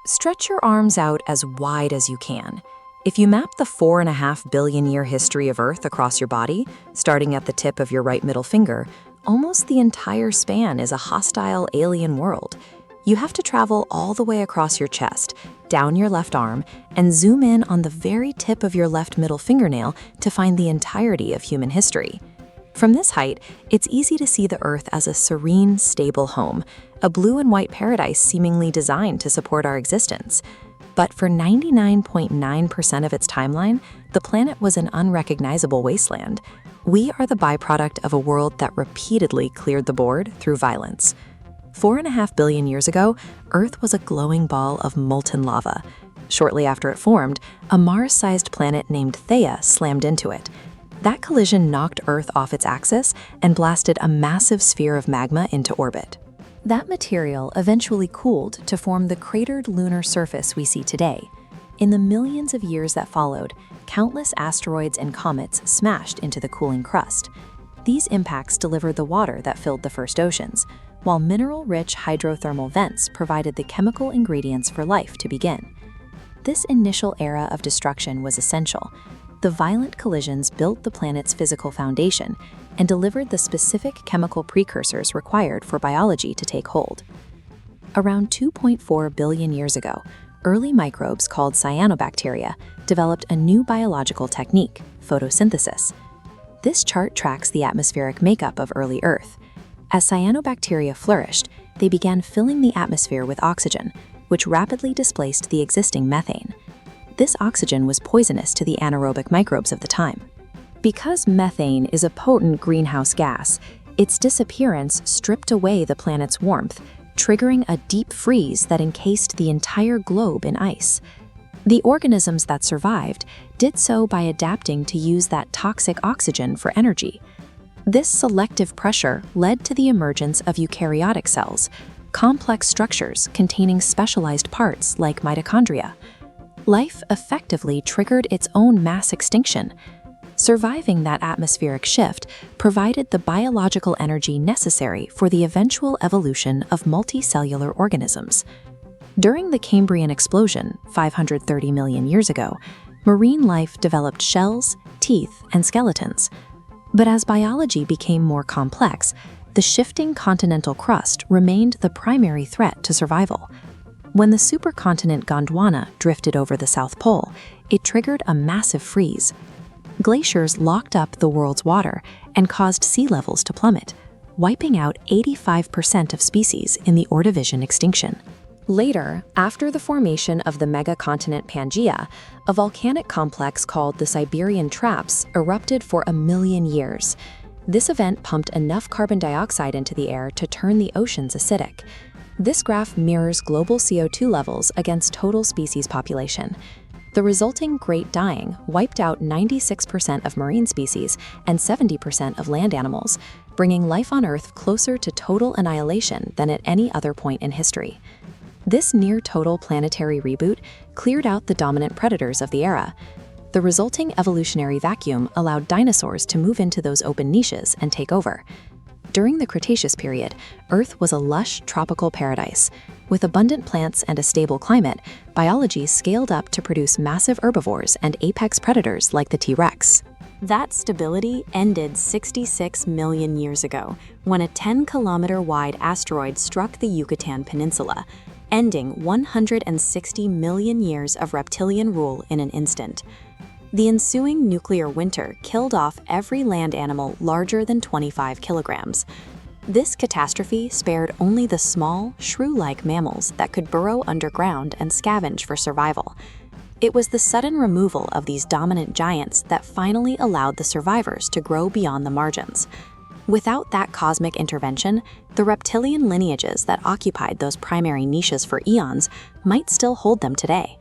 Stretch your arms out as wide as you can. If you map the 4.5 billion year history of Earth across your body, starting at the tip of your right middle finger, almost the entire span is a hostile alien world. You have to travel all the way across your chest, down your left arm, and zoom in on the very tip of your left middle fingernail to find the entirety of human history. From this height, it's easy to see the Earth as a serene, stable home, a blue and white paradise seemingly designed to support our existence. But for 99.9% of its timeline, the planet was an unrecognizable wasteland. We are the byproduct of a world that repeatedly cleared the board through violence. 4.5 billion years ago, Earth was a glowing ball of molten lava. Shortly after it formed, a Mars-sized planet named Theia slammed into it. That collision knocked Earth off its axis and blasted a massive sphere of magma into orbit. That material eventually cooled to form the cratered lunar surface we see today. In the millions of years that followed, countless asteroids and comets smashed into the cooling crust. These impacts delivered the water that filled the first oceans, while mineral-rich hydrothermal vents provided the chemical ingredients for life to begin. This initial era of destruction was essential. The violent collisions built the planet's physical foundation and delivered the specific chemical precursors required for biology to take hold. Around 2.4 billion years ago, early microbes called cyanobacteria developed a new biological technique, photosynthesis. This chart tracks the atmospheric makeup of early Earth. As cyanobacteria flourished, they began filling the atmosphere with oxygen, which rapidly displaced the existing methane. This oxygen was poisonous to the anaerobic microbes of the time. Because methane is a potent greenhouse gas, its disappearance stripped away the planet's warmth, triggering a deep freeze that encased the entire globe in ice. The organisms that survived did so by adapting to use that toxic oxygen for energy. This selective pressure led to the emergence of eukaryotic cells, complex structures containing specialized parts like mitochondria. Life effectively triggered its own mass extinction. Surviving that atmospheric shift provided the biological energy necessary for the eventual evolution of multicellular organisms. During the Cambrian explosion, 530 million years ago, marine life developed shells, teeth, and skeletons. But as biology became more complex, the shifting continental crust remained the primary threat to survival. When the supercontinent Gondwana drifted over the South Pole, it triggered a massive freeze. Glaciers locked up the world's water and caused sea levels to plummet, wiping out 85% of species in the Ordovician extinction. Later, after the formation of the megacontinent Pangaea, a volcanic complex called the Siberian Traps erupted for 1 million years. This event pumped enough carbon dioxide into the air to turn the oceans acidic. This graph mirrors global CO2 levels against total species population. The resulting Great Dying wiped out 96% of marine species and 70% of land animals, bringing life on Earth closer to total annihilation than at any other point in history. This near-total planetary reboot cleared out the dominant predators of the era. The resulting evolutionary vacuum allowed dinosaurs to move into those open niches and take over. During the Cretaceous period, Earth was a lush tropical paradise. With abundant plants and a stable climate, biology scaled up to produce massive herbivores and apex predators like the T-Rex. That stability ended 66 million years ago, when a 10-kilometer-wide asteroid struck the Yucatan Peninsula, ending 160 million years of reptilian rule in an instant. The ensuing nuclear winter killed off every land animal larger than 25 kilograms. This catastrophe spared only the small, shrew-like mammals that could burrow underground and scavenge for survival. It was the sudden removal of these dominant giants that finally allowed the survivors to grow beyond the margins. Without that cosmic intervention, the reptilian lineages that occupied those primary niches for eons might still hold them today.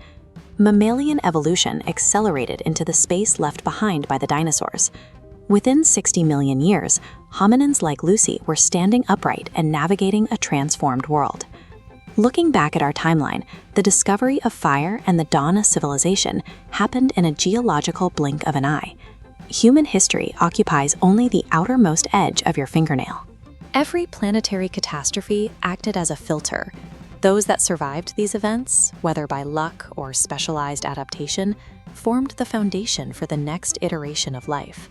Mammalian evolution accelerated into the space left behind by the dinosaurs. Within 60 million years, hominins like Lucy were standing upright and navigating a transformed world. Looking back at our timeline, the discovery of fire and the dawn of civilization happened in a geological blink of an eye. Human history occupies only the outermost edge of your fingernail. Every planetary catastrophe acted as a filter. Those that survived these events, whether by luck or specialized adaptation, formed the foundation for the next iteration of life.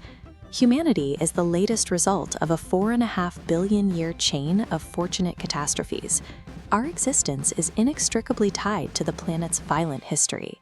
Humanity is the latest result of a 4.5 billion year chain of fortunate catastrophes. Our existence is inextricably tied to the planet's violent history.